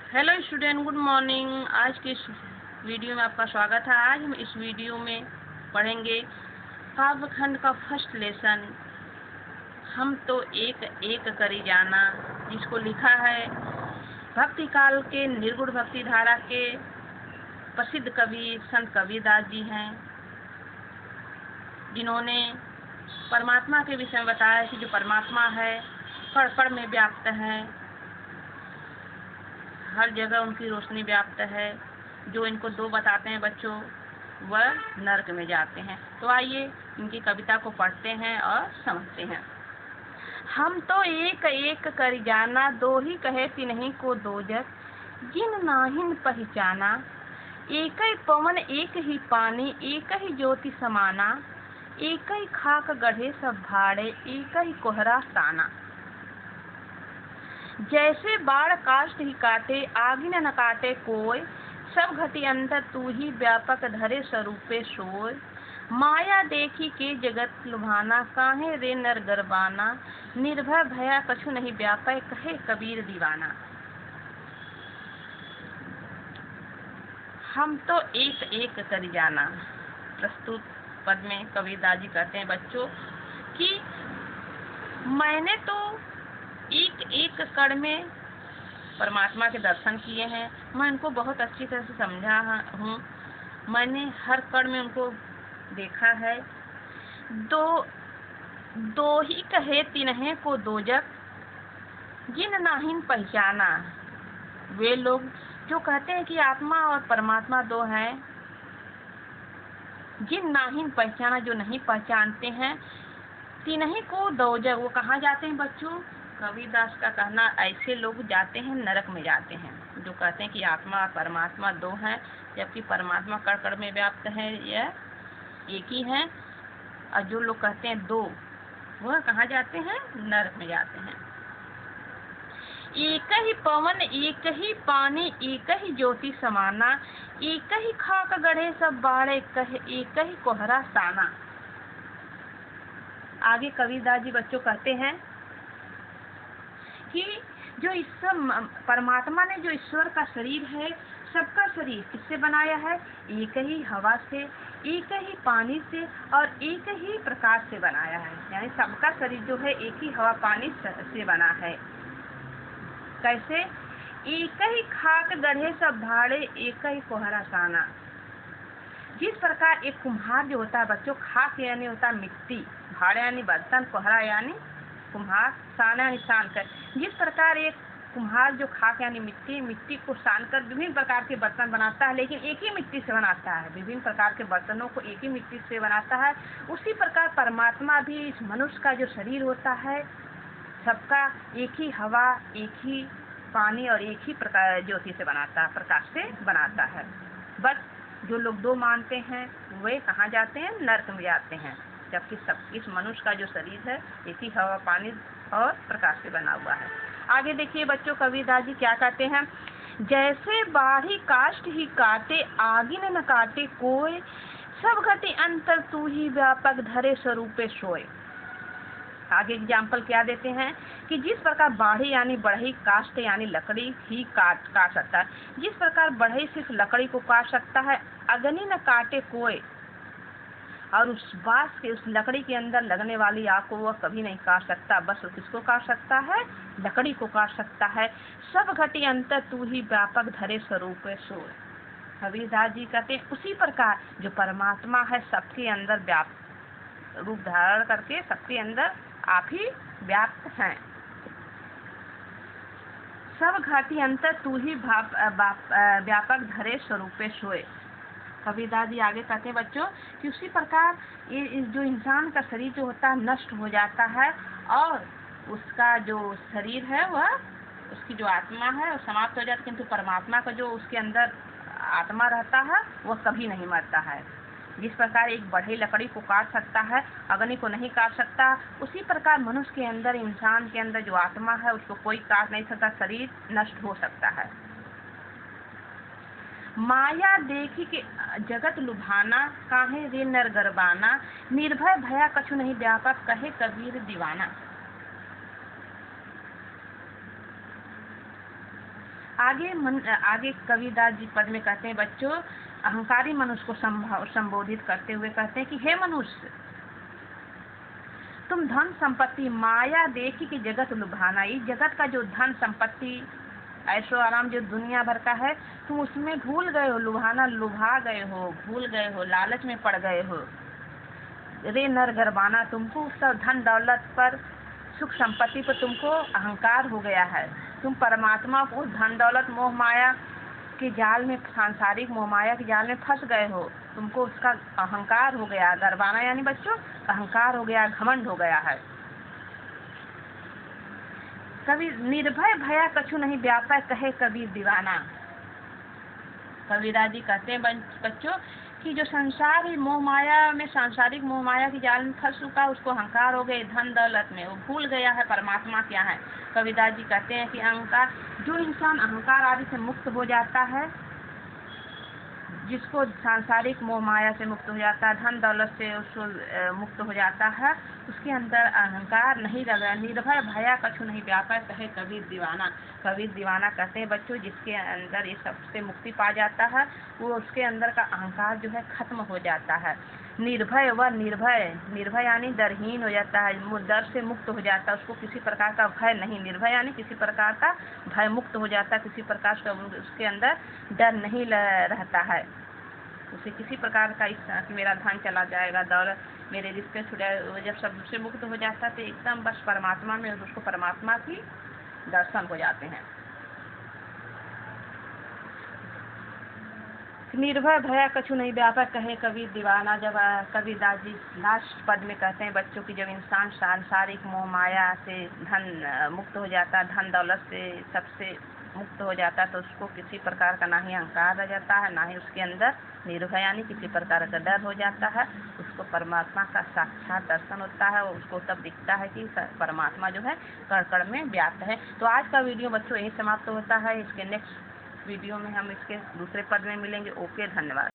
Hello student, good morning. आज के इस वीडियो में आपका स्वागत है। आज हम इस वीडियो में पढ़ेंगे काव्य खंड का फर्स्ट लेसन, हम तो एक एक करी जाना, जिसको लिखा है भक्ति काल के निर्गुण भक्ति धारा के प्रसिद्ध कवि संत कबीरदास जी हैं, जिन्होंने परमात्मा के विषय में बताया कि जो परमात्मा है कण कण में व्याप्त है, हर जगह उनकी रोशनी व्याप्त है। जो इनको दो बताते हैं बच्चों, वह नरक में जाते हैं। तो आइए इनकी कविता को पढ़ते हैं और समझते हैं। हम तो एक एक कर जाना, दो ही कहे तिन्हीं को दो जग, जिन नाहिन पहचाना। एक ही पवन एक ही पानी, एक ही ज्योति समाना, एक ही खाक गढ़े सब भाड़े, एक ही कोहरा ताना। जैसे बाढ़ काष्ठ ही काटे, आगिन न काटे कोय, सब घटी अंतर तू ही व्यापक धरे स्वरूपे सोय। माया देखी के जगत लुभाना, काहे रे नर गरबाना, निर्भय भया कछु नहीं व्यापय, कहे कबीर दीवाना। हम तो एक एक कर जाना। प्रस्तुत पद में कबीरदास जी कहते हैं बच्चों कि मैंने तो एक एक कण में परमात्मा के दर्शन किए हैं। मैं इनको बहुत अच्छी तरह से समझा हूँ। मैंने हर कण में उनको देखा है। दो ही कहे तिन्हें को दो जग, जिन नाहिन पहचाना। वे लोग जो कहते हैं कि आत्मा और परमात्मा दो हैं, जिन नाहिन पहचाना, जो नहीं पहचानते हैं, तिन्हीं को दो जग, वो कहाँ जाते हैं बच्चों? कबीरदास का कहना, ऐसे लोग जाते हैं नरक में जाते हैं। जो कहते हैं कि आत्मा और परमात्मा दो हैं, जबकि परमात्मा कण कण में व्याप्त है, यह एक ही है। और जो लोग कहते हैं दो, वह कहाँ जाते हैं? नरक में जाते हैं। एक ही पवन एक ही पानी, एक ही ज्योति समाना, एक ही खाक गढ़े सब बाड़े, एक ही कोहरा ताना। आगे कबीरदास जी बच्चों कहते हैं कि जो ईश्वर परमात्मा ने जो ईश्वर का शरीर है, सबका शरीर किससे बनाया है? एक ही हवा से, एक ही पानी से और एक ही प्रकाश से बनाया है। यानी सबका शरीर जो है एक ही हवा पानी से बना है। कैसे? एक ही खाक गढ़े सब भाड़े, एक ही कोहरा ताना। जिस प्रकार एक कुम्हार जो होता है बच्चों, खाक यानी होता है मिट्टी, भाड़े यानी बर्तन, कोहरा यानी कुम्हार, साना यानी सान कर। जिस प्रकार एक कुम्हार जो खाक यानी मिट्टी को सान कर विभिन्न प्रकार के बर्तन बनाता है, लेकिन एक ही मिट्टी से बनाता है, विभिन्न प्रकार के बर्तनों को एक ही मिट्टी से बनाता है, उसी प्रकार परमात्मा भी इस मनुष्य का जो शरीर होता है, सबका एक ही हवा, एक ही पानी और एक ही प्रकार ज्योति से बनाता है, प्रकाश से बनाता है। बस जो लोग दो मानते हैं वे कहाँ जाते हैं? नरक में जाते हैं। जबकि सब इस मनुष्य का जो शरीर है एक ही हवा पानी और प्रकाश से बना हुआ है। आगे देखिए बच्चों, कबीरदास जी क्या कहते हैं? जैसे बाढ़ी काष्ठ ही काटे, आगिन न काटे कोय, सब घटी अंतर तू ही व्यापक धरे स्वरूपे सोय। आगे एग्जाम्पल क्या देते हैं कि जिस प्रकार बाढ़ी यानी बढ़ई, काष्ठ यानी लकड़ी ही काट सकता है, जिस प्रकार बढ़ई सिर्फ लकड़ी को काट सकता है, अग्नि न काटे कोय, और उस बांस के उस लकड़ी के अंदर लगने वाली आग को वह कभी नहीं काट सकता। बस वो किसको काट सकता है? लकड़ी को काट सकता है। सब घटी अंतर तू ही व्यापक धरे स्वरूप सोय। कबीरदास जी कहते हैं उसी प्रकार जो परमात्मा है सबके अंदर व्याप्त रूप धारण करके सबके अंदर आप ही व्याप्त हैं। सब घाटी अंतर तू ही व्यापक धरे स्वरूपे सोए। कबीरदास जी आगे कहते हैं बच्चों कि उसी प्रकार ये जो इंसान का शरीर जो होता है नष्ट हो जाता है, और उसका जो शरीर है वह, उसकी जो आत्मा है वो समाप्त हो जाती है, किंतु परमात्मा का जो उसके अंदर आत्मा रहता है वह कभी नहीं मरता है। जिस प्रकार एक बढ़ई लकड़ी को काट सकता है, अग्नि को नहीं काट सकता, उसी प्रकार मनुष्य के अंदर, इंसान के अंदर जो आत्मा है उसको कोई काट नहीं सकता, शरीर नष्ट हो सकता है। माया देखी के जगत लुभाना, काहे रे नर गरबाना, निर्भय भया कछु नहीं व्यापक, कहे कबीर दीवाना। आगे कबीरदास जी पद में कहते हैं बच्चों, अहंकारी मनुष्य को संबोधित करते हुए कहते हैं कि हे मनुष्य, तुम धन संपत्ति माया देखी कि जगत लुभाना, इस जगत का जो धन संपत्ति ऐशो आराम जो दुनिया भर का है, तुम उसमें भूल गए हो, लुभाना लुभा गए हो, भूल गए हो, लालच में पड़ गए हो। रे नर गरबाना, तुमको उस धन दौलत पर, सुख संपत्ति पर तुमको अहंकार हो गया है। तुम परमात्मा को धन दौलत मोह माया के जाल में, सांसारिक मोह माया के जाल में फंस गए हो। तुमको उसका अहंकार हो गया। गरबाना यानी बच्चों अहंकार हो गया, घमंड हो गया है। कभी निर्भय भया कछु नहीं व्यापा, कहे कबीर दीवाना। कबीरदास जी कहते हैं बच्चों कि जो संसार है मोह माया में, सांसारिक मोह माया के जाल में फंस चुका, उसको अहंकार हो गए धन दौलत में, वो भूल गया है परमात्मा क्या है। कबीरदास जी कहते हैं कि अहंकार, जो इंसान अहंकार आदि से मुक्त हो जाता है, जिसको सांसारिक मोह माया से मुक्त हो जाता है, धन दौलत से उसको मुक्त हो जाता है, उसके अंदर अहंकार नहीं लगा। निर्भय भया कछु नहीं व्यापा, कहे कबीर दीवाना। कबीर दीवाना कहते हैं बच्चों जिसके अंदर ये सबसे मुक्ति पा जाता है, वो उसके अंदर का अहंकार जो है खत्म हो जाता है। निर्भय व निर्भय, निर्भय यानी डरहीन हो जाता है, डर से मुक्त हो जाता है, उसको किसी प्रकार का भय नहीं। निर्भय यानी किसी प्रकार का भय मुक्त हो जाता है, किसी प्रकार का उसके अंदर डर नहीं रहता है। उसे किसी प्रकार का इच्छा कि मेरा धन चला जाएगा, दौलत, मेरे रिश्ते छुड़ा, जब सब से मुक्त हो जाता है तो एकदम बस परमात्मा में उसको परमात्मा की दर्शन हो जाते हैं। निर्भय भया कछु नहीं व्यापा, कहे कबीर दीवाना। जब कबीरदास जी लास्ट पद में कहते हैं बच्चों की जब इंसान सांसारिक मोह माया से धन मुक्त हो जाता है, धन दौलत से सबसे मुक्त हो जाता है, तो उसको किसी प्रकार का ना ही अहंकार रह जाता है, ना ही उसके अंदर निर्भय यानी किसी प्रकार का डर हो जाता है। उसको परमात्मा का साक्षात दर्शन होता है, उसको तब दिखता है कि परमात्मा जो है कण कण में व्याप्त है। तो आज का वीडियो बच्चों यही समाप्त होता है। इसके नेक्स्ट वीडियो में हम इसके दूसरे पद में मिलेंगे। ओके, धन्यवाद।